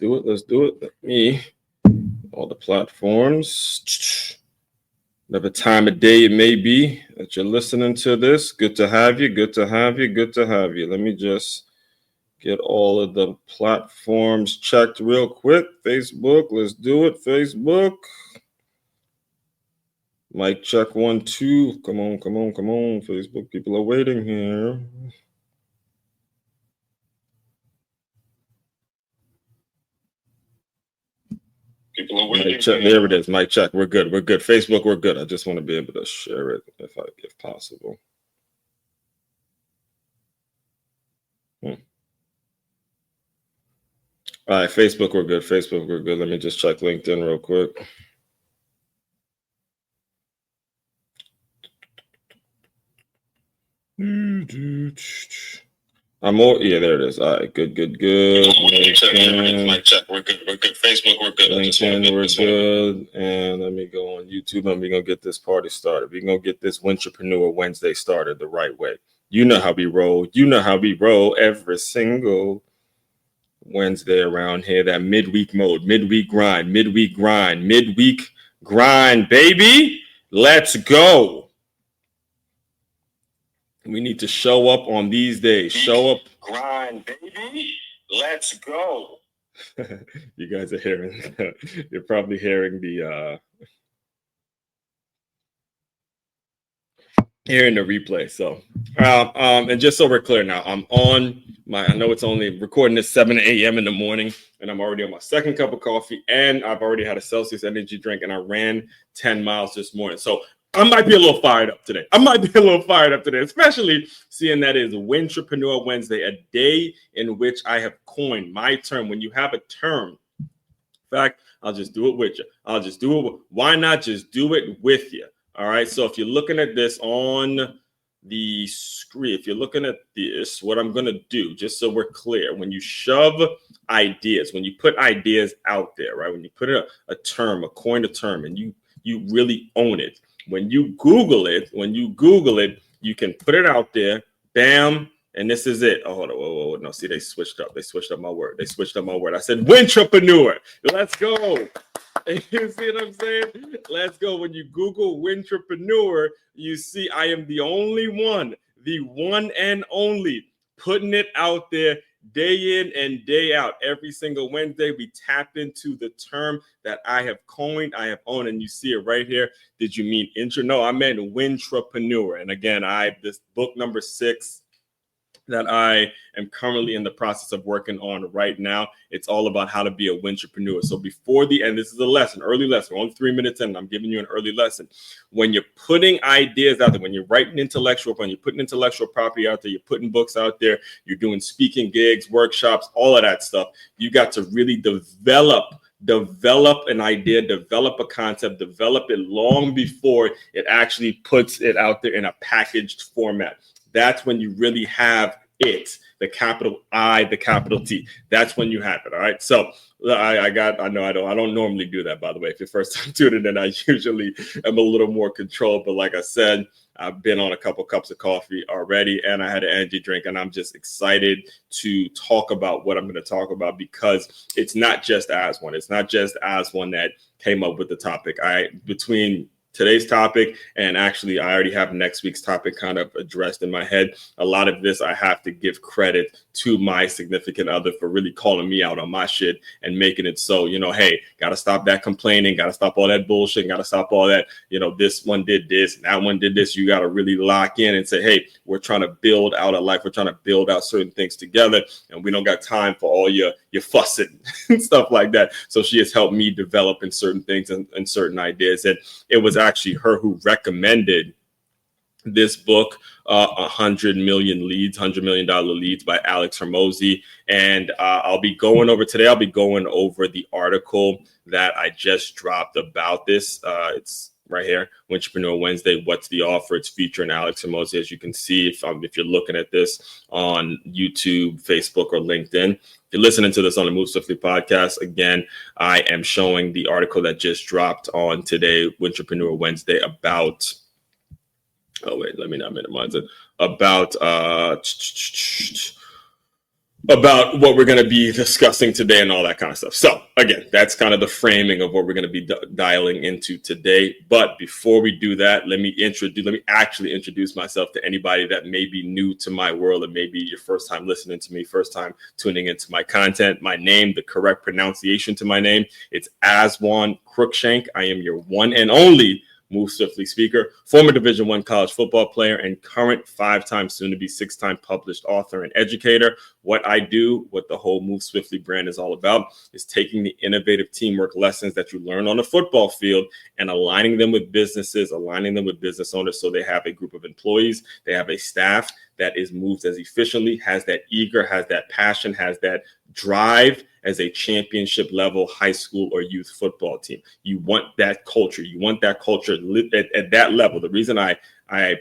do it. Let me, all the platforms, whatever time of day it may be that you're listening to this. Good to have you. Let me just get all of the platforms checked real quick. Facebook, let's do it. Facebook. Mic check 1, 2. Come on. Facebook, people are waiting here. People are waiting. There it is. Mic check. We're good. Facebook, we're good. I just want to be able to share it if possible. All right, Facebook, we're good. Let me just check LinkedIn real quick. There it is. All right, good. Mic check. We're good. Facebook, we're good. LinkedIn, we're good. And let me go on YouTube and we're going to get this party started. We're going to get this Wintrepreneur Wednesday started the right way. You know how we roll. Every single Wednesday around here. That midweek mode, midweek grind, baby. Let's go. We need to show up on these days. Show up. Grind, baby. Let's go. You guys are hearing. You're probably hearing the replay. So, and just so we're clear now, I'm on I know it's only recording this 7 a.m. in the morning, and I'm already on my second cup of coffee, and I've already had a Celsius energy drink, and I ran 10 miles this morning. So I might be a little fired up today. Especially seeing that is Wintrepreneur Wednesday, a day in which I have coined my term. When you have a term, in fact, I'll just do it with you. Why not just do it with you? All right. So if you're looking at this on the screen, what I'm going to do, just so we're clear, when you shove ideas, when you put ideas out there, right? When you put a coin a term, and you really own it. When you Google it, you can put it out there, bam, and this is it. Oh, hold on, whoa. No, see, they switched up my word. I said Wintrepreneur. Let's go. You see what I'm saying? Let's go. When you Google Wintrepreneur, you see I am the only one, the one and only, putting it out there day in and day out. Every single Wednesday, we tap into the term that I have coined, I have owned, and you see it right here. Did you mean intro? No, I meant Wintrepreneur. And again, this book number 6 that I am currently in the process of working on right now. It's all about how to be a Wintrepreneur. So before the end, this is a lesson, early lesson. We're only 3 minutes in, and I'm giving you an early lesson. When you're putting ideas out there, when you're writing when you're putting intellectual property out there, you're putting books out there, you're doing speaking gigs, workshops, all of that stuff, you got to really develop an idea, develop a concept, develop it long before it actually puts it out there in a packaged format. That's when you really have it, the capital I, the capital T. That's when you have it. All right. So I don't normally do that, by the way. If you're first time tuning in, I usually am a little more controlled. But like I said, I've been on a couple cups of coffee already, and I had an energy drink, and I'm just excited to talk about what I'm going to talk about, because it's not just as one. It's not just as one that came up with the topic. Between today's topic, and actually I already have next week's topic kind of addressed in my head. A lot of this I have to give credit to my significant other for really calling me out on my shit and making it so, hey, gotta stop that complaining, gotta stop all that bullshit, gotta stop all that, this one did this, that one did this. You gotta really lock in and say, hey, we're trying to build out a life, we're trying to build out certain things together, and we don't got time for all your fussing and stuff like that. So she has helped me develop in certain things and certain ideas. And it was actually her who recommended this book, $100 million leads by Alex Hormozi. And I'll be going over the article that I just dropped about this. It's right here, Wintrepreneur Wednesday. What's the offer? It's featuring Alex Hormozi, as you can see if you're looking at this on YouTube, Facebook, or LinkedIn. If you're listening to this on the Move Swiftly podcast, again, I am showing the article that just dropped on today, Wintrepreneur Wednesday, about. Oh wait, let me not minimize it. About about what we're going to be discussing today and all that kind of stuff. So again, that's kind of the framing of what we're going to be dialing into today. But before we do that, let me actually introduce myself to anybody that may be new to my world and maybe your first time listening to me, first time tuning into my content. My name, the correct pronunciation to my name, it's Aswan Crookshank. I am your one and only Move Swiftly speaker, former Division I college football player, and current 5-time, soon-to-be 6-time published author and educator. What I do, what the whole Move Swiftly brand is all about, is taking the innovative teamwork lessons that you learn on the football field and aligning them with businesses, aligning them with business owners so they have a group of employees, they have a staff that is moved as efficiently, has that eager, has that passion, has that drive as a championship level high school or youth football team. You want that culture. You want that culture at that level. The reason I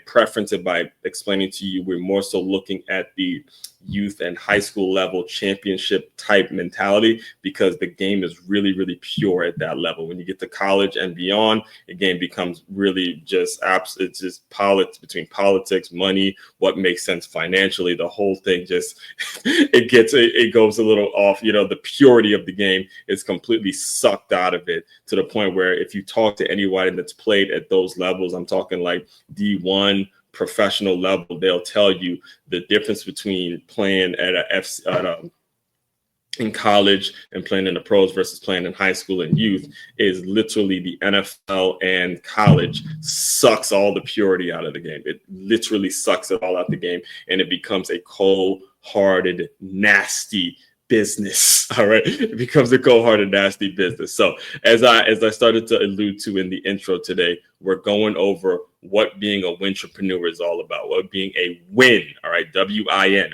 preference it by explaining to you, we're more so looking at the youth and high school level championship type mentality, because the game is really, really pure at that level. When you get to college and beyond, the game becomes really just it's just politics, between politics, money, what makes sense financially. The whole thing just it goes a little off. The purity of the game is completely sucked out of it, to the point where if you talk to anybody that's played at those levels, I'm talking like D1 professional level, they'll tell you the difference between playing in college and playing in the pros versus playing in high school and youth is literally the NFL and college sucks all the purity out of the game. It literally sucks it all out the game, and it becomes a cold-hearted, nasty business. All right, it becomes a cold-hearted, nasty business. So as I started to allude to in the intro today, we're going over what being a wintrepreneur is all about, what being a win. All right, WIN,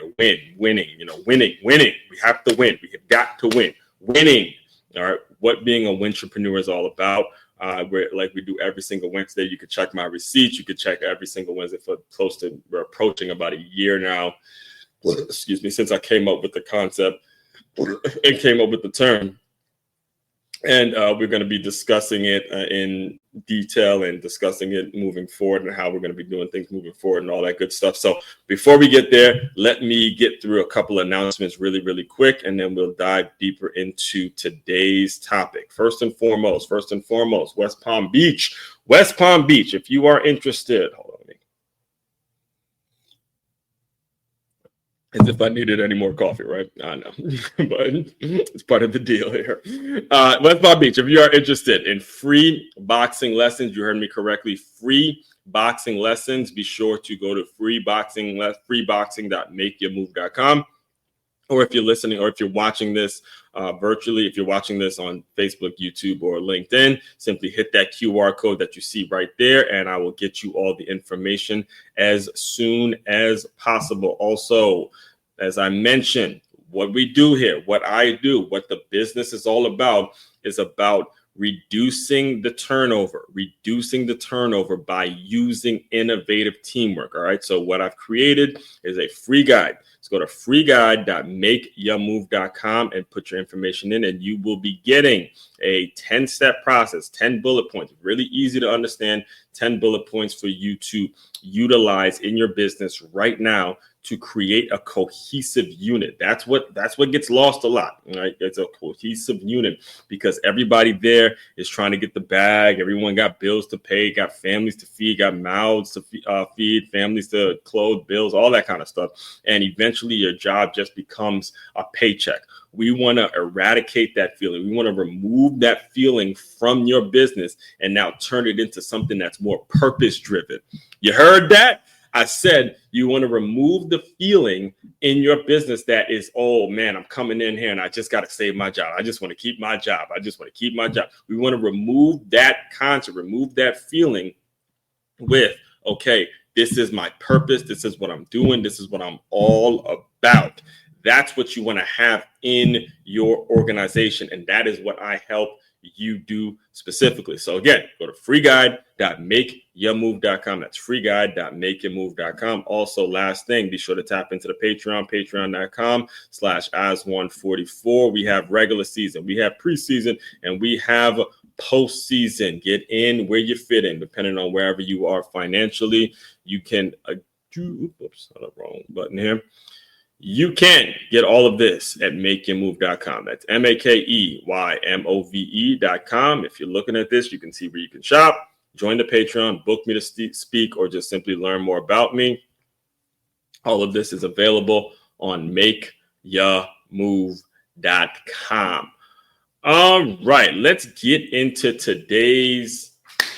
winning. Winning. We have to win. We have got to win. Winning. All right, what being a wintrepreneur is all about. Like we do every single Wednesday. You could check my receipts. You could check every single Wednesday for we're approaching about a year now. Excuse me, since I came up with the concept and came up with the term. And we're going to be discussing it in detail and discussing it moving forward and how we're going to be doing things moving forward and all that good stuff. So before we get there, let me get through a couple of announcements really, really quick, and then we'll dive deeper into today's topic. First and foremost, West Palm Beach. If you are interested, hold on. As if I needed any more coffee, right? I know, but it's part of the deal here. West Palm Beach, if you are interested in free boxing lessons, you heard me correctly, free boxing lessons, be sure to go to freeboxing.makeyourmove.com. Or if you're listening, or if you're watching this virtually, if you're watching this on Facebook, YouTube, or LinkedIn, simply hit that QR code that you see right there, and I will get you all the information as soon as possible. Also, as I mentioned, what we do here, what I do, what the business is all about is about reducing the turnover by using innovative teamwork. All right. So what I've created is a free guide. Let's go to freeguide.makeyourmove.com and put your information in, and you will be getting a 10-step process, 10 bullet points, really easy to understand, 10 bullet points for you to utilize in your business right now to create a cohesive unit. That's what gets lost a lot, right? It's a cohesive unit because everybody there is trying to get the bag. Everyone got bills to pay, got families to feed, got mouths to feed, families to clothe, bills, all that kind of stuff. And eventually your job just becomes a paycheck. We want to eradicate that feeling. We want to remove that feeling from your business and now turn it into something that's more purpose-driven. You heard that? I said you want to remove the feeling in your business that is, oh man, I'm coming in here and I just got to save my job. I just want to keep my job. We want to remove that concept, remove that feeling with, okay, this is my purpose. This is what I'm doing. This is what I'm all about. That's what you want to have in your organization. And that is what I help you do specifically. So again, go to freeguide.makeyourmove.com. That's freeguide.makeyourmove.com. Also, last thing, be sure to tap into the patreon.com/as144. We have regular season, we have preseason, and we have postseason. Get in where you fit in, depending on wherever you are financially. You can wrong button here. You can get all of this at makeyourmove.com. That's makeymove.com. If you're looking at this, you can see where you can shop, join the Patreon, book me to speak, or just simply learn more about me. All of this is available on makeyourmove.com. All right, let's get into today's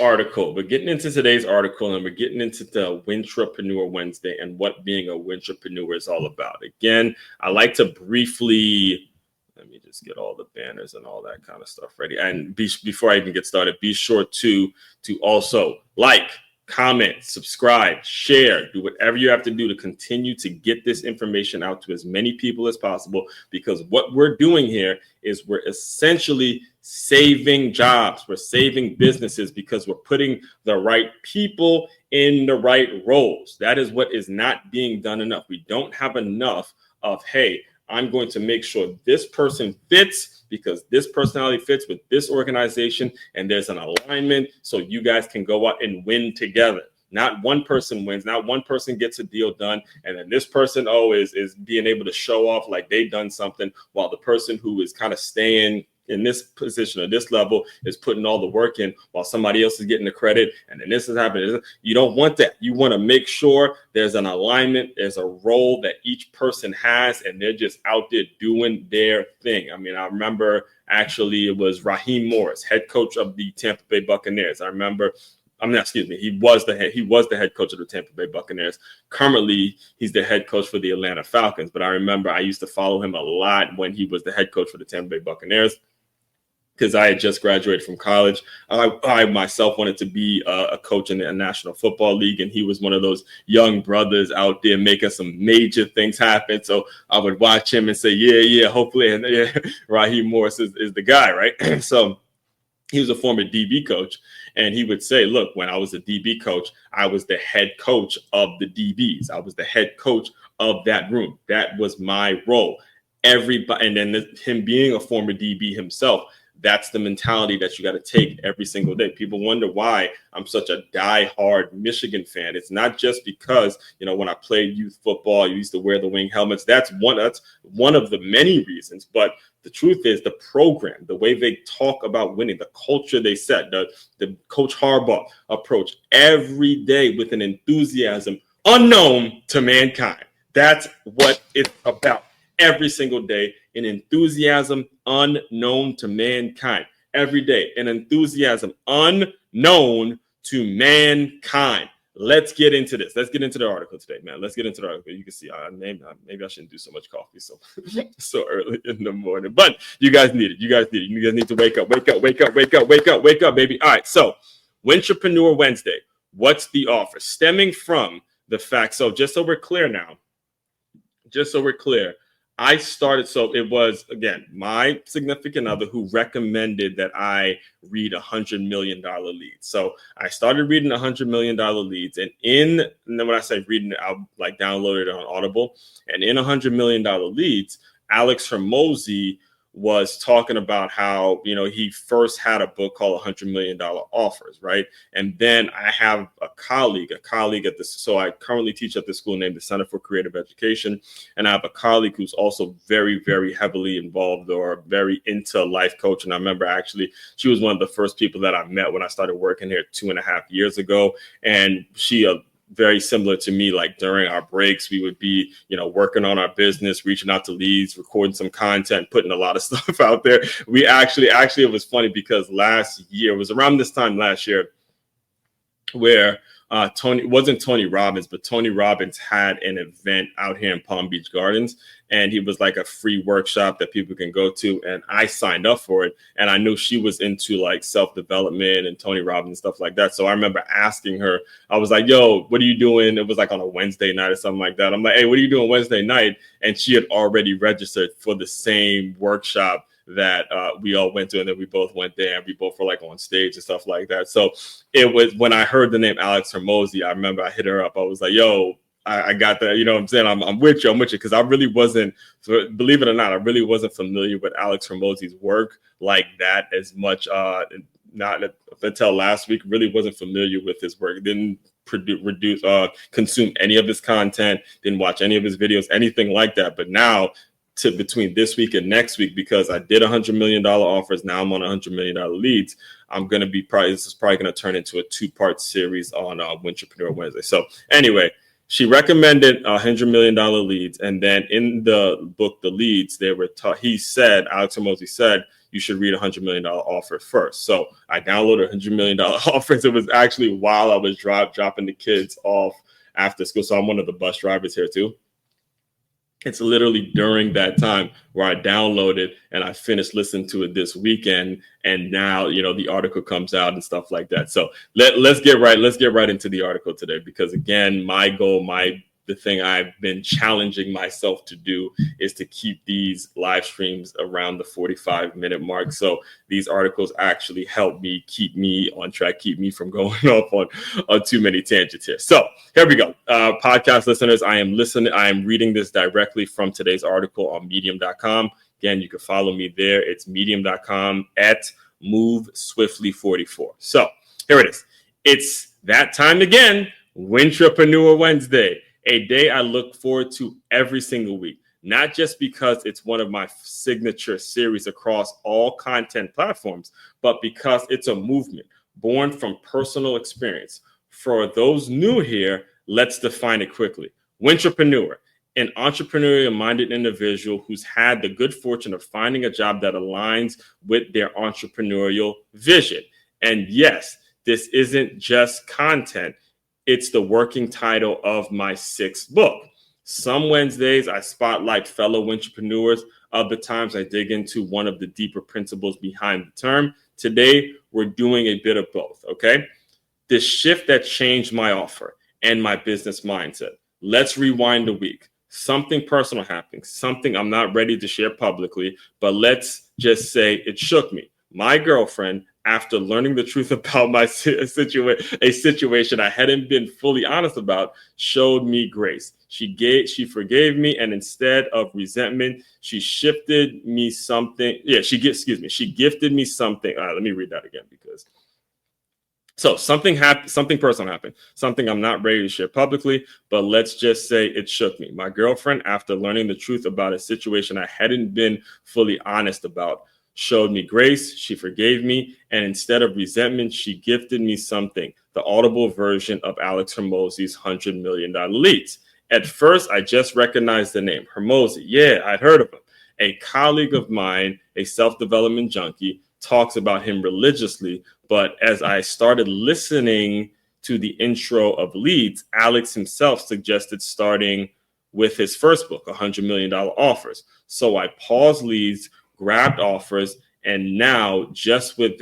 article. We're getting into today's article, and we're getting into the Wintrapreneur Wednesday and what being a Wintrapreneur is all about. Again, I like to briefly, let me just get all the banners and all that kind of stuff ready. And before I even get started, be sure to also like, comment, subscribe, share, do whatever you have to do to continue to get this information out to as many people as possible, because what we're doing here is we're essentially saving jobs, we're saving businesses, because we're putting the right people in the right roles. That is what is not being done enough. We don't have enough of, hey, I'm going to make sure this person fits because this personality fits with this organization, and there's an alignment so you guys can go out and win together. Not one person wins, not one person gets a deal done, and then this person is being able to show off like they've done something, while the person who is kind of staying in this position or this level is putting all the work in while somebody else is getting the credit, and then this is happening. You don't want that. You want to make sure there's an alignment, there's a role that each person has, and they're just out there doing their thing. I mean, I remember actually it was Raheem Morris, head coach of the Tampa Bay Buccaneers. He was the head coach of the Tampa Bay Buccaneers. Currently, he's the head coach for the Atlanta Falcons. But I remember I used to follow him a lot when he was the head coach for the Tampa Bay Buccaneers, because I had just graduated from college. I myself wanted to be a coach in the National Football League, and he was one of those young brothers out there making some major things happen. So I would watch him and say, yeah, hopefully. And yeah, Raheem Morris is the guy, right? So he was a former DB coach, and he would say, look, when I was a DB coach, I was the head coach of the DBs. I was the head coach of that room. That was my role. Everybody, and then him being a former DB himself, that's the mentality that you got to take every single day. People wonder why I'm such a diehard Michigan fan. It's not just because, when I played youth football, you used to wear the wing helmets. That's one of the many reasons. But the truth is the program, the way they talk about winning, the culture they set, the Coach Harbaugh approach every day with an enthusiasm unknown to mankind. That's what it's about. Every single day, an enthusiasm unknown to mankind. Every day, an enthusiasm unknown to mankind. Let's get into this. Let's get into the article today, man. Let's get into the article. You can see, maybe I shouldn't do so much coffee so early in the morning, but you guys need it. You guys need to wake up, baby. All right, so Wintrapreneur Wednesday. What's the offer? Stemming from the fact, so just so we're clear, I started, so it was, again, my significant other who recommended that I read $100 million leads. So I started reading $100 million leads, and then when I say reading it, I'll download it on Audible. And in $100 million leads, Alex Hormozi was talking about how, he first had a book called $100 Million Offers, right? And then I have a colleague at this. So I currently teach at this school named the Center for Creative Education. And I have a colleague who's also very, very heavily involved or very into life coaching. I remember actually she was one of the first people that I met when I started working here 2.5 years ago. And she, very similar to me, like during our breaks, we would be, working on our business, reaching out to leads, recording some content, putting a lot of stuff out there. We actually, it was funny because last year, it was around this time last year where Tony Robbins, but Tony Robbins had an event out here in Palm Beach Gardens, and he was like a free workshop that people can go to. And I signed up for it, and I knew she was into like self-development and Tony Robbins and stuff like that. So I remember asking her, I was like, yo, what are you doing? It was like on a Wednesday night or something like that. I'm like, hey, what are you doing Wednesday night? And she had already registered for the same workshop that we all went to, and then we both went there, and we both were like on stage and stuff like that. So it was, when I heard the name Alex Hormozi, I remember I hit her up. I was like, yo, I got that, you know what I'm saying? I'm with you, because I really wasn't, believe it or not, I really wasn't familiar with Alex Hormozi's work like that as much, not until last week, really wasn't familiar with his work. Didn't consume any of his content, didn't watch any of his videos, anything like that. But now, between this week and next week, because I did $100 million offers, now I'm on $100 million leads. I'm going to be this is probably going to turn into a 2-part series on Wintrepreneur Wednesday. So anyway, she recommended $100 million leads. And then in the book, The Leads, Alex Hormozi said, you should read $100 million offer first. So I downloaded $100 million offers. It was actually while I was dropping the kids off after school. So I'm one of the bus drivers here too. It's literally during that time where I downloaded and I finished listening to it this weekend. And now, the article comes out and stuff like that. So let's get right into the article today, because again, my goal, the thing I've been challenging myself to do is to keep these live streams around the 45-minute mark. So these articles actually help me keep me on track, keep me from going off on too many tangents here. So here we go. Podcast listeners, I am reading this directly from today's article on medium.com. Again, you can follow me there. It's medium.com at MoveSwiftly44. So here it is. It's that time again, Wintrepreneur Wednesday. A day I look forward to every single week, not just because it's one of my signature series across all content platforms, but because it's a movement born from personal experience. For those new here, let's define it quickly. Wintrepreneur, an entrepreneurial-minded individual who's had the good fortune of finding a job that aligns with their entrepreneurial vision. And yes, this isn't just content. It's the working title of my 6th book. Some Wednesdays I spotlight fellow entrepreneurs. Other times I dig into one of the deeper principles behind the term. Today, we're doing a bit of both, okay? The shift that changed my offer and my business mindset. Let's rewind a week. Something personal happened, something I'm not ready to share publicly, but let's just say it shook me. My girlfriend, after learning the truth about my situation I hadn't been fully honest about, showed me grace. She forgave me, and instead of resentment, she gifted me something. She gifted me something. All right, let me read that again, because something happened, something personal happened, something I'm not ready to share publicly, but let's just say it shook me. My girlfriend, after learning the truth about a situation I hadn't been fully honest about, showed me grace. She forgave me, and instead of resentment, she gifted me something, the audible version of Alex Hormozi's $100 million leads. At first, I just recognized the name Hormozi. Yeah, I'd heard of him. A colleague of mine, a self-development junkie, talks about him religiously, but as I started listening to the intro of Leads, Alex himself suggested starting with his first book, $100 million offers. So I paused Leads, grabbed offers, and now just with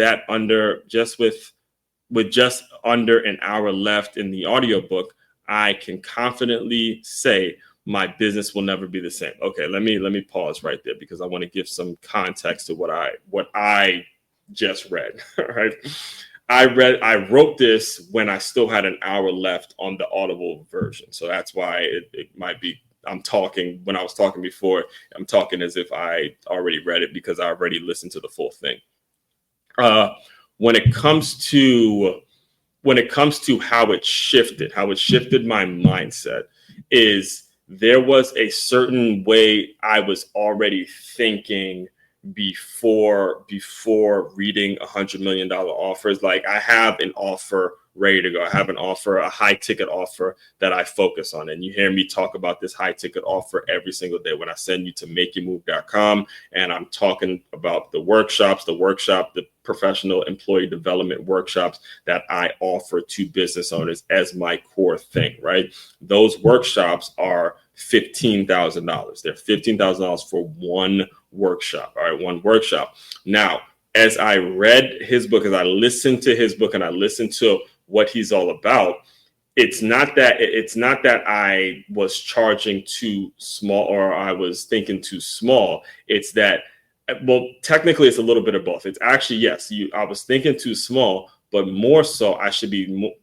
just under an hour left in the audiobook, I can confidently say my business will never be the same. Okay, let me pause right there, because I want to give some context to what I just read. All right. I wrote this when I still had an hour left on the Audible version. So that's why it might be when I was talking before, I'm talking as if I already read it, because I already listened to the full thing. When it comes to how it shifted my mindset, is there was a certain way I was already thinking before reading $100 million offers. Like, I have an offer ready to go. I have an offer, a high ticket offer that I focus on. And you hear me talk about this high ticket offer every single day when I send you to makeyourmove.com. And I'm talking about the professional employee development workshops that I offer to business owners as my core thing, right? Those workshops are $15,000. They're $15,000 for one workshop. All right, one workshop. Now, as I read his book, as I listened to his book, and I listened to what he's all about, it's not that I was charging too small or I was thinking too small. It's that, well, technically it's a little bit of both. It's actually, yes, I was thinking too small, but more so I should be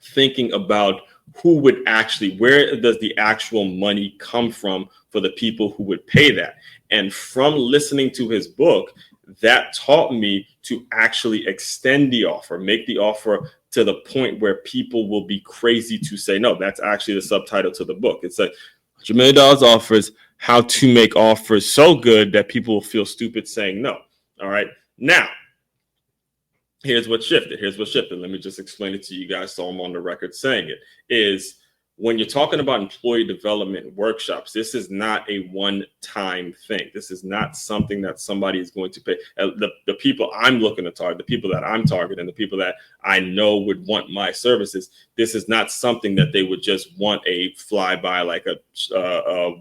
thinking about where does the actual money come from for the people who would pay that. And from listening to his book, that taught me to actually extend the offer, make the offer to the point where people will be crazy to say no. That's actually the subtitle to the book. It's like $100 million offers, how to make offers so good that people will feel stupid saying no. All right. Now, here's what shifted. Let me just explain it to you guys so I'm on the record saying it. Is when you're talking about employee development workshops, this is not a one-time thing. This is not something that somebody is going to pay. The people I'm looking to target, the people that I'm targeting, the people that I know would want my services, this is not something that they would just want a flyby, like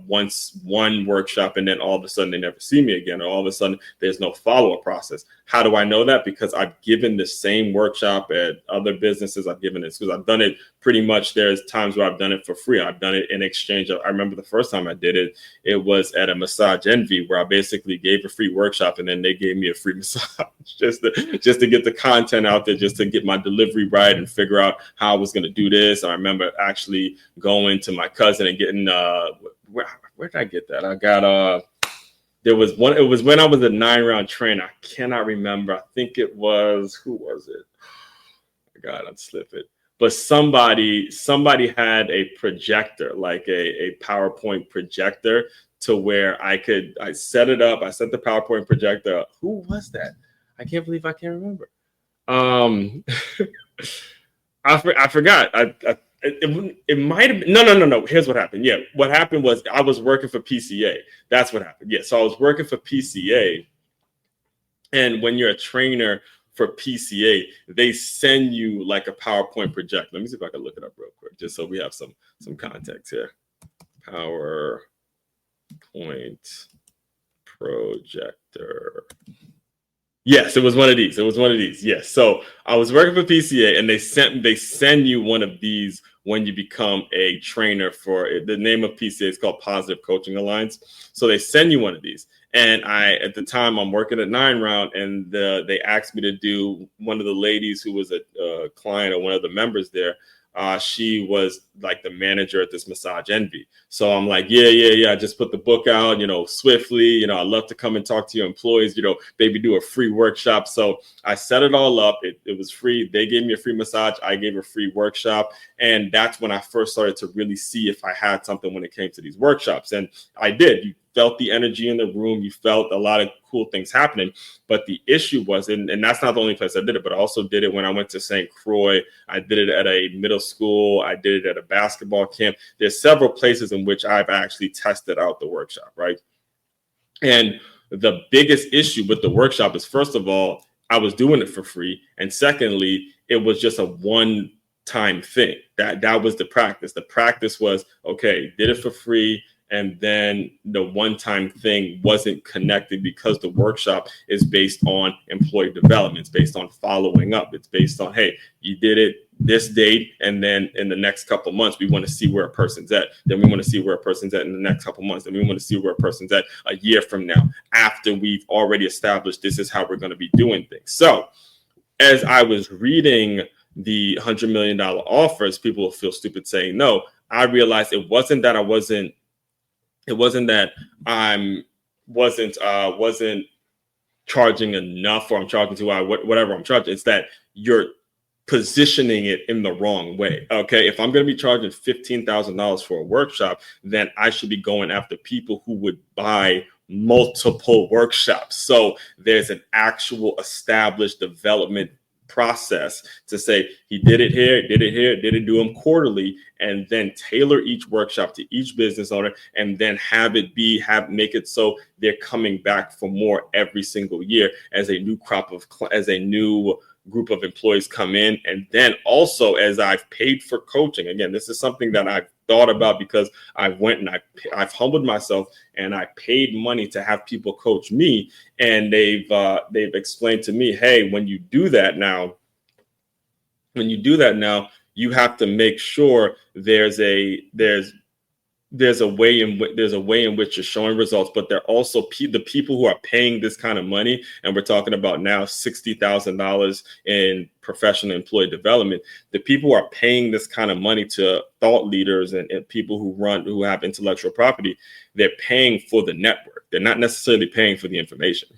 once one workshop and then all of a sudden they never see me again, or all of a sudden there's no follow-up process. How do I know that? Because I've given the same workshop at other businesses. I've given it because I've done it pretty much. There's times where I've done it for free. I've done it in exchange of, I remember the first time I did it, it was at a Massage Envy, where I basically gave a free workshop and then they gave me a free massage just to get the content out there, just to get my delivery right and figure out how I was going to do this. I remember actually going to my cousin and getting where did I get that? I got there was one, it was when I was a 9-round trainer. I cannot remember. I think it was, who was it? God, I'd slip it. But somebody had a projector, like a PowerPoint projector, to where I set it up. I set the PowerPoint projector up. Who was that? I can't believe I can't remember. I forgot. It might have been, no. Here's what happened. Yeah, what happened was I was working for PCA. That's what happened. Yeah, so I was working for PCA, and when you're a trainer for PCA, they send you like a PowerPoint projector. Let me see if I can look it up real quick, just so we have some context here. PowerPoint projector. Yes, it was one of these. Yes. So I was working for PCA, and they send you one of these when you become a trainer for it. The name of PCA is called Positive Coaching Alliance. So they send you one of these. And at the time, I'm working at 9-round, and they asked me to do, one of the ladies who was a client or one of the members there, she was like the manager at this Massage Envy. So I'm like, yeah. I just put the book out, swiftly. I love to come and talk to your employees, maybe do a free workshop. So I set it all up. It was free. They gave me a free massage. I gave a free workshop. And that's when I first started to really see if I had something when it came to these workshops. And I did. You felt the energy in the room. You felt a lot of cool things happening. But the issue was, and that's not the only place I did it, but I also did it when I went to St. Croix. I did it at a middle school. I did it at a basketball camp. There's several places in which I've actually tested out the workshop, right? And the biggest issue with the workshop is, first of all, I was doing it for free. And secondly, it was just a one-time thing. That was the practice. The practice was, okay, did it for free. And then the one-time thing wasn't connected, because the workshop is based on employee development. It's based on following up. It's based on, hey, you did it this date, and then in the next couple of months, we want to see where a person's at. Then we want to see where a person's at in the next couple of months. Then we want to see where a person's at a year from now, after we've already established this is how we're going to be doing things. So as I was reading the $100 million offers, people will feel stupid saying no. I realized it wasn't that I wasn't charging enough, or I'm charging too high, whatever I'm charging. It's that you're positioning it in the wrong way. Okay, if I'm going to be charging $15,000 for a workshop, then I should be going after people who would buy multiple workshops. So there's an actual established development process to say, he did it here, didn't do them quarterly, and then tailor each workshop to each business owner, and then make it so they're coming back for more every single year as a new group of employees come in. And then also, as I've paid for coaching, again, this is something that I've thought about, because I went and I've humbled myself, and I paid money to have people coach me. And they've explained to me, hey, when you do that now, you have to make sure there's a way in which you're showing results, but they're also the people who are paying this kind of money. And we're talking about now $60,000 in professional employee development. The people who are paying this kind of money to thought leaders and people who have intellectual property, they're paying for the network. They're not necessarily paying for the information.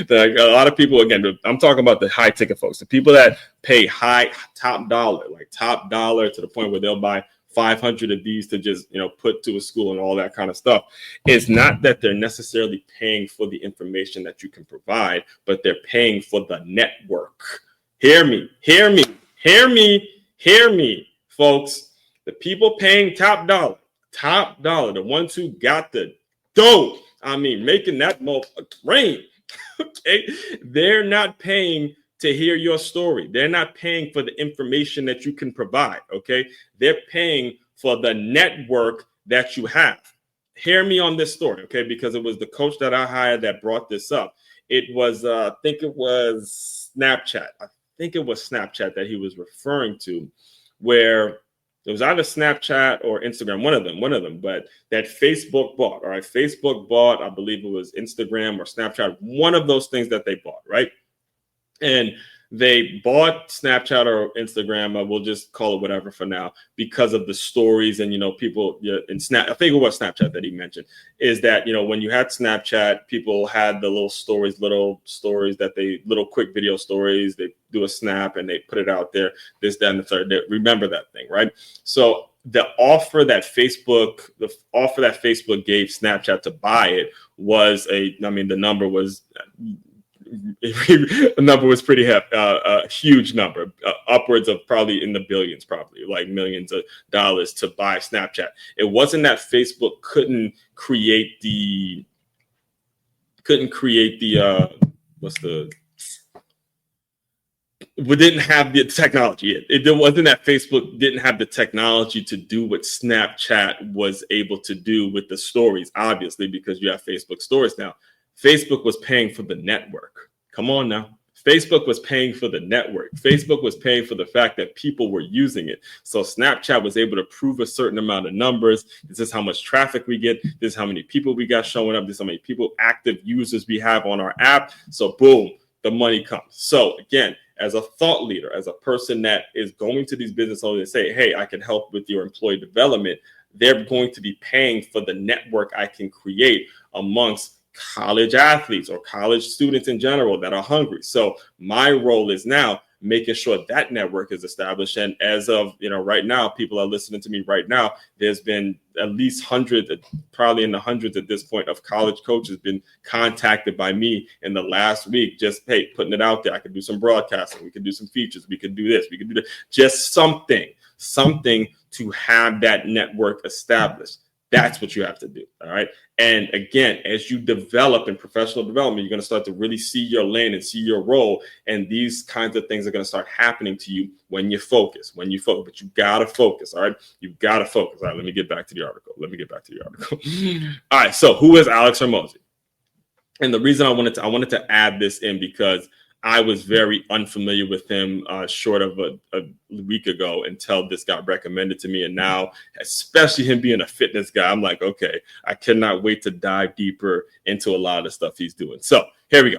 Like a lot of people, again, I'm talking about the high ticket folks, the people that pay high top dollar to the point where they'll buy 500 of these to just, put to a school and all that kind of stuff. It's not that they're necessarily paying for the information that you can provide, but they're paying for the network. Hear me, folks. The people paying top dollar, the ones who got the dough, making that rain, okay? They're not paying to hear your story. They're not paying for the information that you can provide, okay? They're paying for the network that you have. Hear me on this story, okay? Because it was the coach that I hired that brought this up. It was, I think it was Snapchat. I think it was Snapchat that he was referring to, where it was either Snapchat or Instagram, one of them, but that Facebook bought, all right? Facebook bought, I believe it was Instagram or Snapchat, one of those things that they bought, right? And they bought Snapchat or Instagram, we'll just call it whatever for now, because of the stories and, people in Snap. I think it was Snapchat that he mentioned, is that, when you had Snapchat, people had the little stories that little quick video stories, they do a snap and they put it out there, this, that, and the third. Remember that thing, right? So the offer that Facebook gave Snapchat to buy it was the number was the number was pretty a huge number, upwards of probably in the billions, probably like millions of dollars to buy Snapchat. It wasn't that Facebook we didn't have the technology. It wasn't that Facebook didn't have the technology to do what Snapchat was able to do with the stories, obviously, because you have Facebook stories now. Facebook was paying for the network. Come on now. Facebook was paying for the network. Facebook was paying for the fact that people were using it. So Snapchat was able to prove a certain amount of numbers. This is how much traffic we get. This is how many people we got showing up. This is how many people, active users we have on our app. So boom, the money comes. So again, as a thought leader, as a person that is going to these business owners and say, hey, I can help with your employee development, they're going to be paying for the network I can create amongst college athletes or college students in general that are hungry. So my role is now making sure that network is established. And as of, right now, people are listening to me right now. There's been at least hundreds, probably in the hundreds at this point, of college coaches been contacted by me in the last week. Just, hey, putting it out there. I could do some broadcasting. We could do some features. We could do this. We could do that. Just something to have that network established. That's what you have to do. All right. And again, as you develop in professional development, you're going to start to really see your lane and see your role. And these kinds of things are going to start happening to you when you focus, but you got to focus. All right. You've got to focus. All right. Let me get back to the article. All right. So who is Alex Hormozi? And the reason I wanted to add this in because I was very unfamiliar with him short of a week ago until this got recommended to me. And now, especially him being a fitness guy, I'm like, okay, I cannot wait to dive deeper into a lot of the stuff he's doing. So here we go.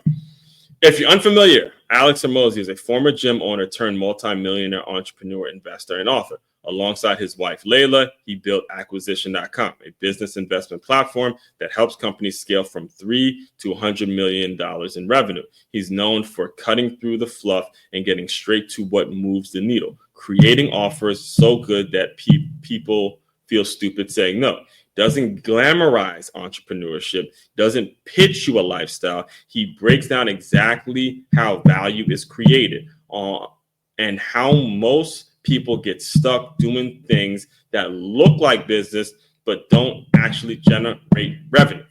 If you're unfamiliar, Alex Hormozi is a former gym owner turned multi-millionaire entrepreneur, investor, and author. Alongside his wife, Layla, he built Acquisition.com, a business investment platform that helps companies scale from $3 to $100 million in revenue. He's known for cutting through the fluff and getting straight to what moves the needle, creating offers so good that people feel stupid saying no. Doesn't glamorize entrepreneurship, doesn't pitch you a lifestyle. He breaks down exactly how value is created and how most people get stuck doing things that look like business but don't actually generate revenue.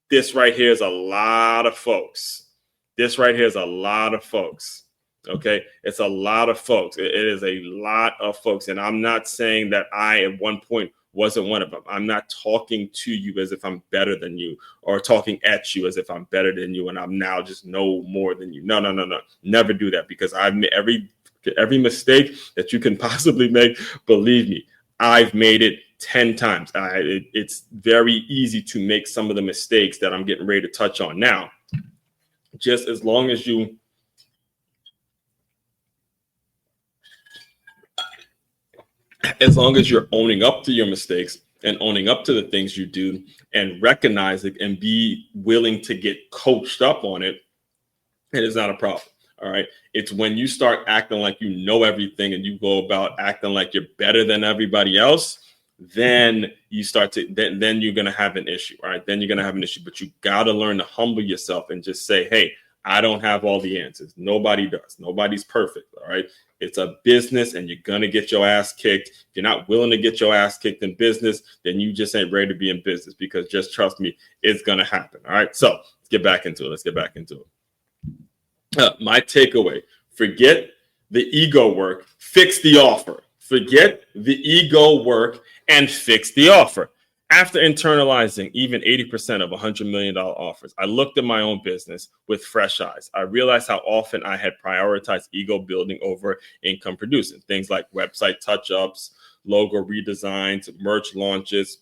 This right here is a lot of folks. Okay, it's a lot of folks. It is a lot of folks. And I'm not saying that I at one point wasn't one of them. I'm not talking to you as if I'm better than you or talking at you as if I'm better than you and I'm now just know more than you. No. Never do that, because I've made every mistake that you can possibly make. Believe me, I've made it 10 times. It's very easy to make some of the mistakes that I'm getting ready to touch on now. Just as long as you're owning up to your mistakes and owning up to the things you do and recognize it and be willing to get coached up on it, it is not a problem. All right. It's when you start acting like you know everything and you go about acting like you're better than everybody else, then you start to, then you're going to have an issue. All right. Then you're going to have an issue, but you got to learn to humble yourself and just say, hey, I don't have all the answers. Nobody does. Nobody's perfect. All right. It's a business and you're going to get your ass kicked. If you're not willing to get your ass kicked in business, then you just ain't ready to be in business, because just trust me, it's going to happen. All right. So let's get back into it. My takeaway: forget the ego work, fix the offer. Forget the ego work and fix the offer. After internalizing even 80% of $100 million offers, I looked at my own business with fresh eyes. I realized how often I had prioritized ego building over income producing. Things like website touch-ups, logo redesigns, merch launches,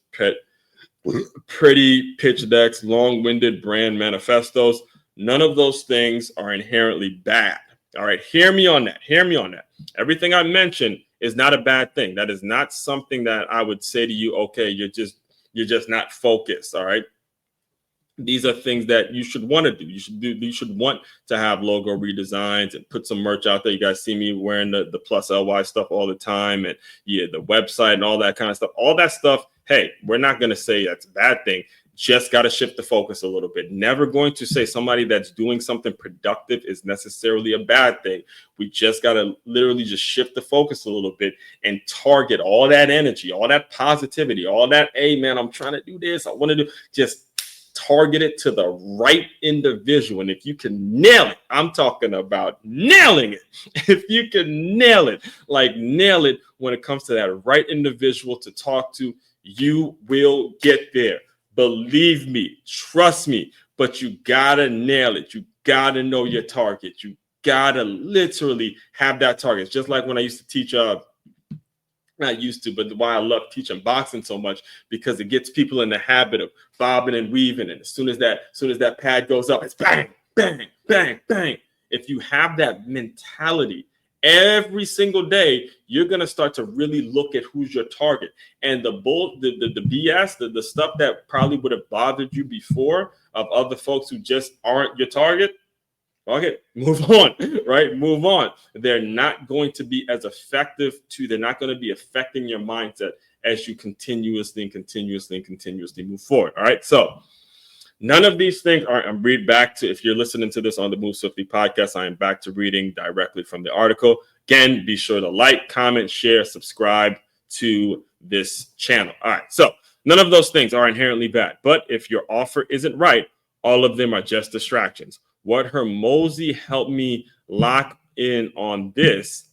pretty pitch decks, long-winded brand manifestos. None of those things are inherently bad. All right, hear me on that. Everything I mentioned is not a bad thing. That is not something that I would say to you, okay, you're just not focused. All right. These are things that you should want to do. You should want to have logo redesigns and put some merch out there. You guys see me wearing the plus LY stuff all the time, and the website and all that kind of stuff. All that stuff, hey, we're not going to say that's a bad thing. Just got to shift the focus a little bit. Never going to say somebody that's doing something productive is necessarily a bad thing. We just got to literally just shift the focus a little bit and target all that energy, all that positivity, all that, hey, man, I'm trying to do this. I want to do, just target it to the right individual. And if you can nail it, I'm talking about nailing it. If you can nail it when it comes to that right individual to talk to, you will get there. Believe me, trust me, but you gotta nail it. You gotta know your target. You gotta literally have that target. It's just like when I used to teach, not used to, but why I love teaching boxing so much, because it gets people in the habit of bobbing and weaving. And as soon as that pad goes up, it's bang, bang, bang, bang. If you have that mentality every single day, you're going to start to really look at who's your target. And the BS, the stuff that probably would have bothered you before of other folks who just aren't your target, okay, move on, right? Move on. They're not going to be as effective they're not going to be affecting your mindset as you continuously move forward. All right. So none of these things are, I'm read back to, if you're listening to this on the Move Swiftly podcast, I am back to reading directly from the article. Again, be sure to like, comment, share, subscribe to this channel. All right. So none of those things are inherently bad, but if your offer isn't right, all of them are just distractions. What Hormozi helped me lock in on is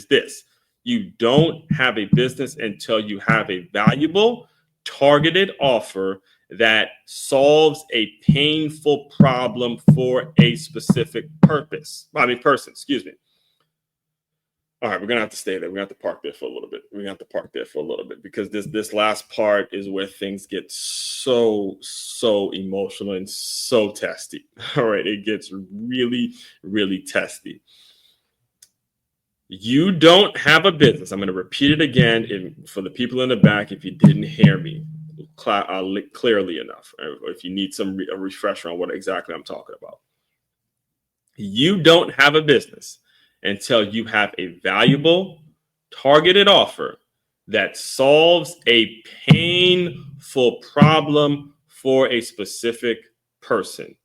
this. You don't have a business until you have a valuable, targeted offer that solves a painful problem for a specific person. All right, we're gonna have to stay there. We're gonna have to park there for a little bit. Because this last part is where things get so emotional and so testy. All right, it gets really, really testy. You don't have a business. I'm going to repeat it again for the people in the back if you didn't hear me clearly enough, or if you need a refresher on what exactly I'm talking about. You don't have a business until you have a valuable, targeted offer that solves a painful problem for a specific person.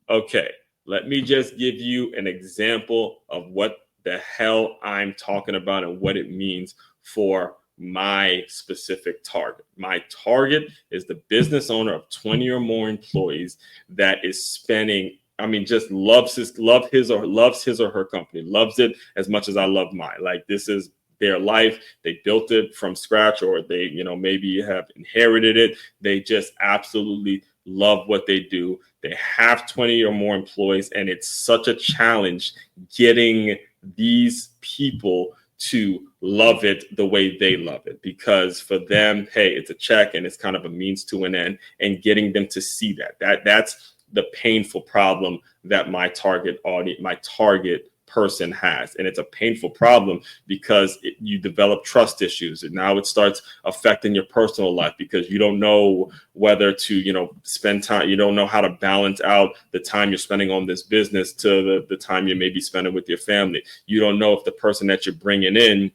Okay, let me just give you an example of what the hell I'm talking about and what it means for my specific target. My target is the business owner of 20 or more employees that is spending, just loves his or her company, loves it as much as I love mine. Like, this is their life. They built it from scratch, or they, maybe have inherited it. They just absolutely love what they do. They have 20 or more employees, and it's such a challenge getting these people to love it the way they love it, because for them, hey, it's a check and it's kind of a means to an end, and getting them to see that's the painful problem that my target person has. And it's a painful problem because you develop trust issues. And now it starts affecting your personal life because you don't know whether to, spend time. You don't know how to balance out the time you're spending on this business to the time you may be spending with your family. You don't know if the person that you're bringing in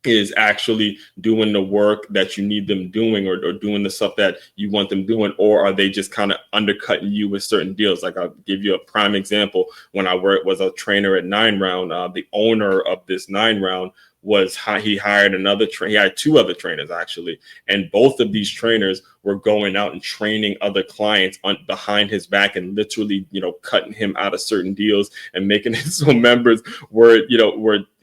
is actually doing the work that you need them doing or doing the stuff that you want them doing, or are they just kind of undercutting you with certain deals? Like, I'll give you a prime example. When I was a trainer at 9 Round, the owner of this 9 Round he hired he had 2 other trainers actually, and both of these trainers were going out and training other clients behind his back and literally cutting him out of certain deals and making it so members were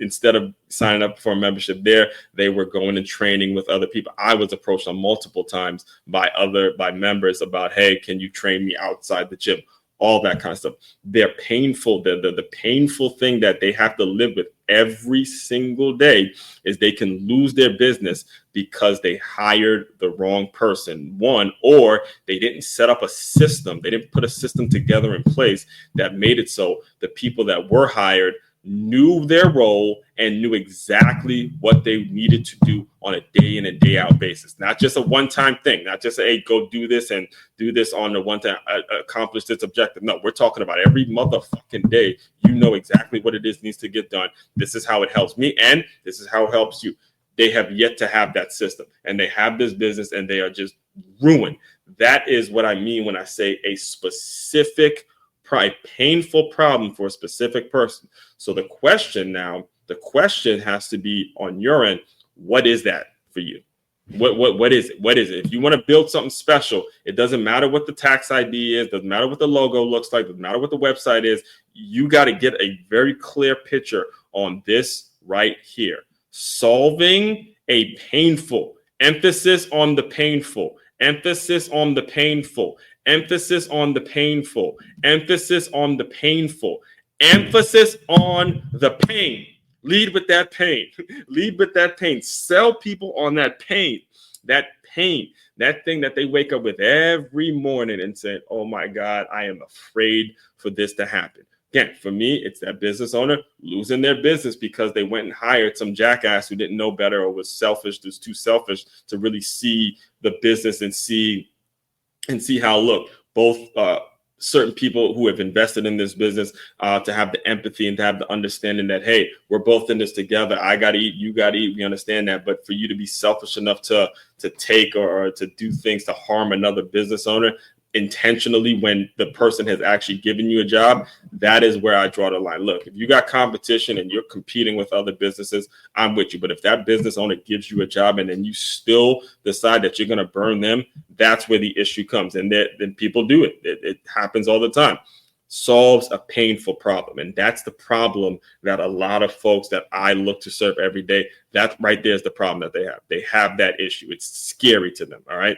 instead of signing up for a membership there, they were going and training with other people. I was approached on multiple times by members about, hey, can you train me outside the gym? All that kind of stuff. They're painful. The painful thing that they have to live with every single day is they can lose their business because they hired the wrong person, one, or they didn't set up a system. They didn't put a system together in place that made it so the people that were hired knew their role and knew exactly what they needed to do on a day in and day out basis. Not just a one-time thing, not just hey, go do this and do this on the one time, accomplish this objective. No, we're talking about every motherfucking day. You know exactly what it is needs to get done. This is how it helps me, and this is how it helps you. They have yet to have that system, and they have this business, and they are just ruined. That is what I mean when I say a specific painful problem for a specific person. So the question has to be on your end. What is that for you? What is it? What is it? If you want to build something special, it doesn't matter what the tax ID is, doesn't matter what the logo looks like, doesn't matter what the website is. You got to get a very clear picture on this right here. Solving a painful, emphasis on the painful, emphasis on the painful, emphasis on the painful, emphasis on the painful, emphasis on the pain. Lead with that pain. Lead with that pain. Sell people on that pain, that thing that they wake up with every morning and say, oh my God, I am afraid for this to happen. Again, for me, it's that business owner losing their business because they went and hired some jackass who didn't know better or was selfish, was too selfish to really see the business and see how, look, both certain people who have invested in this business to have the empathy and to have the understanding that, hey, we're both in this together. I got to eat, you got to eat. We understand that. But for you to be selfish enough to take or to do things to harm another business owner intentionally when the person has actually given you a job, that is where I draw the line. Look, if you got competition and you're competing with other businesses, I'm with you. But if that business owner gives you a job and then you still decide that you're going to burn them, that's where the issue comes. And then people do it. It happens all the time. Solves a painful problem. And that's the problem that a lot of folks that I look to serve every day, that right there is the problem that they have. They have that issue. It's scary to them. All right.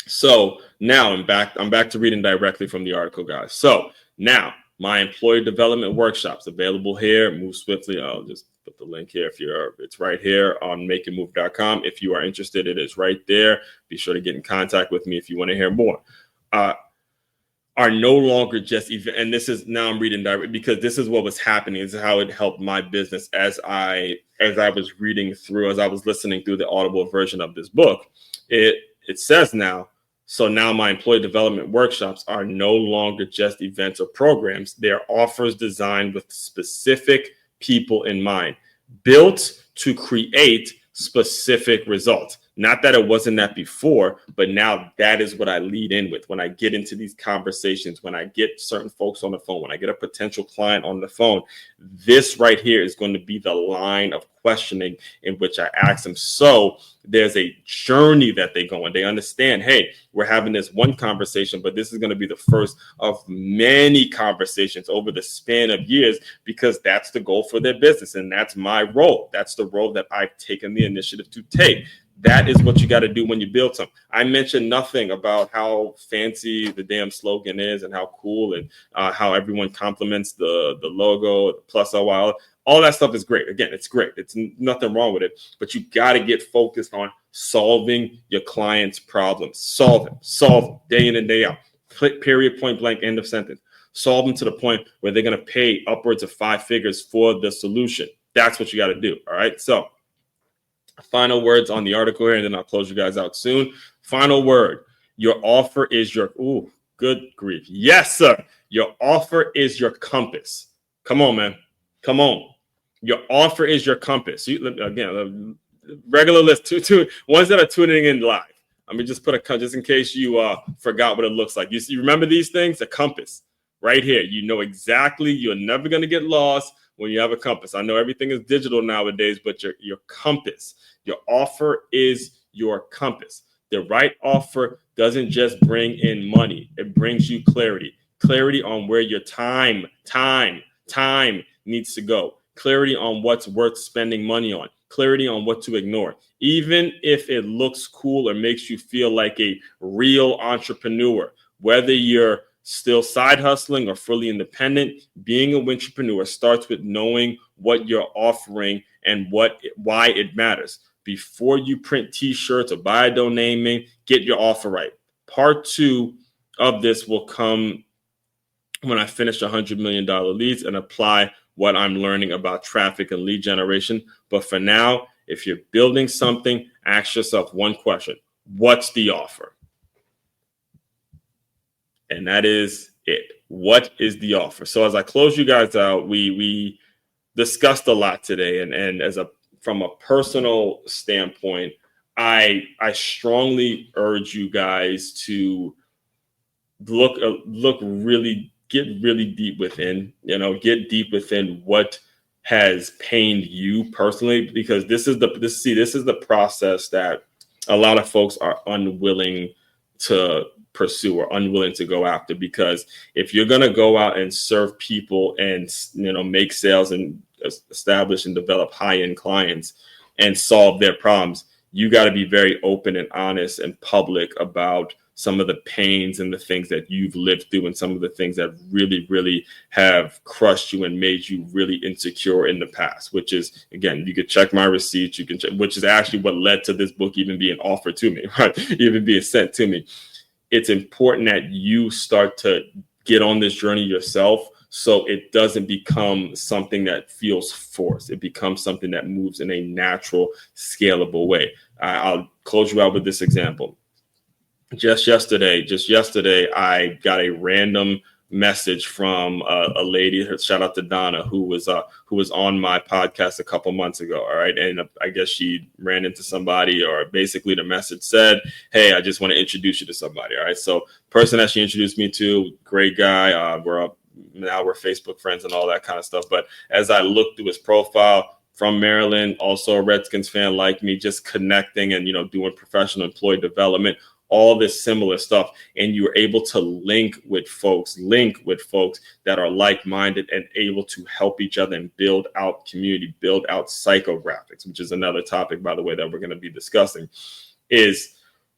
So now I'm back to reading directly from the article, guys. So now my employee development workshops available here. Move swiftly. I'll just put the link here. It's right here on makeandmove.com. If you are interested, it is right there. Be sure to get in contact with me if you want to hear more. Are no longer just even, and this is now I'm reading directly because this is what was happening. This is how it helped my business as I was reading through, as I was listening through the Audible version of this book. It says now, so now my employee development workshops are no longer just events or programs. They are offers designed with specific people in mind, built to create specific results. Not that it wasn't that before, but now that is what I lead in with. When I get into these conversations, when I get certain folks on the phone, when I get a potential client on the phone, this right here is going to be the line of questioning in which I ask them. So there's a journey that they go on. They understand, hey, we're having this one conversation, but this is going to be the first of many conversations over the span of years, because that's the goal for their business. And that's my role. That's the role that I've taken the initiative to take. That is what you got to do when you build something. I mentioned nothing about how fancy the damn slogan is and how cool and how everyone compliments the logo, the plus OI. All that stuff is great. Again, it's great. It's nothing wrong with it. But you got to get focused on solving your client's problems. Solve them day in and day out. Period, point blank, end of sentence. Solve them to the point where they're going to pay upwards of 5 figures for the solution. That's what you got to do. All right. So final words on the article here, and then I'll close you guys out soon. Final word. Your offer is your, ooh, good grief. Yes, sir. Your offer is your compass. Come on, man. Come on. Your offer is your compass. Again, regular list, two ones that are tuning in live. Let me just put just in case you forgot what it looks like. You remember these things? A compass right here. You know exactly. You're never going to get lost when you have a compass. I know everything is digital nowadays, but your compass, your offer is your compass. The right offer doesn't just bring in money. It brings you clarity on where your time needs to go, clarity on what's worth spending money on, clarity on what to ignore. Even if it looks cool or makes you feel like a real entrepreneur, whether you're still side hustling or fully independent, being an entrepreneur starts with knowing what you're offering and why it matters. Before you print t-shirts or buy a domain name, get your offer right. Part 2 of this will come when I finish $100 million leads and apply what I'm learning about traffic and lead generation. But for now, if you're building something, ask yourself one question: what's the offer? And that is it. What is the offer? So as I close you guys out, we discussed a lot today, and from a personal standpoint, I strongly urge you guys to get really deep within, get deep within what has pained you personally, because this is the process that a lot of folks are unwilling to pursue or unwilling to go after. Because if you're going to go out and serve people and, make sales and establish and develop high-end clients and solve their problems, you got to be very open and honest and public about some of the pains and the things that you've lived through and some of the things that really, really have crushed you and made you really insecure in the past, which is, again, you could check my receipts, which is actually what led to this book even being offered to me, right? Even being sent to me. It's important that you start to get on this journey yourself, so it doesn't become something that feels forced. It becomes something that moves in a natural, scalable way. I'll close you out with this example. Just yesterday, I got a random message from a lady. Shout out to Donna, who was on my podcast a couple months ago. All right, and I guess she ran into somebody, or basically the message said, "Hey, I just want to introduce you to somebody." All right, so person that she introduced me to, great guy. We're Facebook friends and all that kind of stuff. But as I looked through his profile, from Maryland, also a Redskins fan like me, just connecting and doing professional employee development, all this similar stuff, and you're able to link with folks that are like-minded and able to help each other and build out community, build out psychographics, which is another topic, by the way, that we're going to be discussing. Is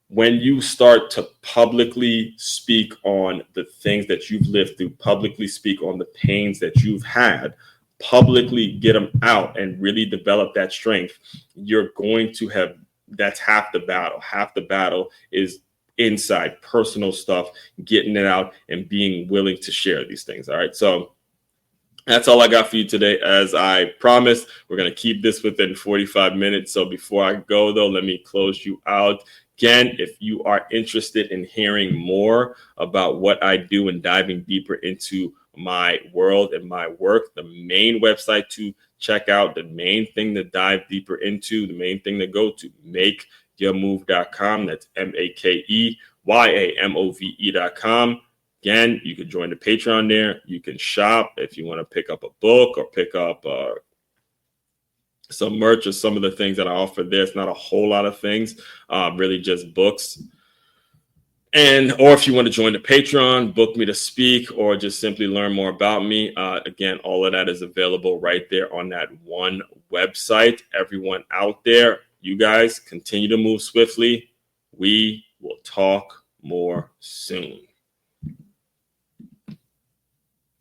when you start to publicly speak on the things that you've lived through, publicly speak on the pains that you've had, publicly get them out and really develop that strength, you're going to have, that's half the battle. Half the battle is inside personal stuff, getting it out and being willing to share these things. All right. So that's all I got for you today. As I promised, we're going to keep this within 45 minutes. So before I go, though, let me close you out. Again, if you are interested in hearing more about what I do and diving deeper into my world and my work, the main website to check out, the main thing to dive deeper into, the main thing to go to, makeyourmove.com. That's makeyourmove.com. Again, you can join the Patreon there. You can shop if you want to pick up a book or pick up some merch or some of the things that I offer there. It's not a whole lot of things, really just books. Or if you want to join the Patreon, book me to speak, or just simply learn more about me. Again, all of that is available right there on that one website. Everyone out there, you guys continue to move swiftly. We will talk more soon.